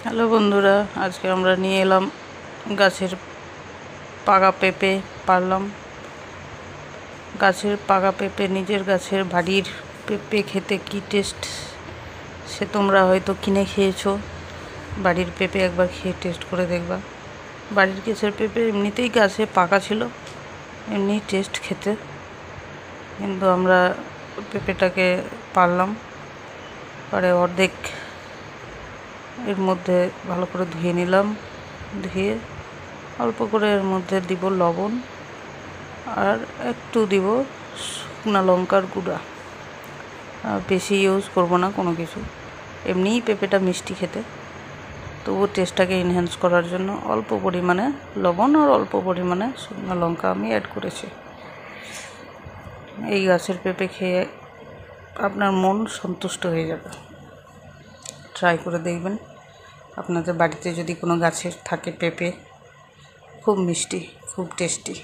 Hello বন্ধুরা, আজকে আমরা নিয়ে এলাম গাছের পাকা পেঁপে পারলাম। গাছের পাকা পেঁপে, নিজের গাছের বাড়ির পেঁপে খেতে কি টেস্ট সে তোমরা হয়তো কিনে খেয়েছো। বাড়ির পেঁপে একবার খেয়ে টেস্ট করে দেখবা। বাড়ির গাছের পেঁপে এমনিতেই গাছে পাকা ছিল, এমনি টেস্ট খেতে, কিন্তু আমরা পেঁপেটাকে পারলাম, পরে অর্ধেক এর মধ্যে ভালো করে ধুয়ে নিলাম। ধুয়ে অল্প করে এর মধ্যে দিব লবণ আর একটু দিব শুকনো লঙ্কার গুঁড়া। বেশি ইউজ করব না কোনো কিছু, এমনিই পেঁপেটা মিষ্টি খেতে, তবু টেস্টটাকে এনহ্যান্স করার জন্য অল্প পরিমাণে লবণ আর অল্প পরিমাণে শুকনো লঙ্কা আমি অ্যাড করেছি। এই গাছের পেঁপে খেয়ে আপনার মন সন্তুষ্ট হয়ে যাবে। ট্রাই করে দেখবেন। আপনাদের বাড়িতে যদি কোনো গাছের থাকে পেঁপে, খুব মিষ্টি, খুব টেস্টি।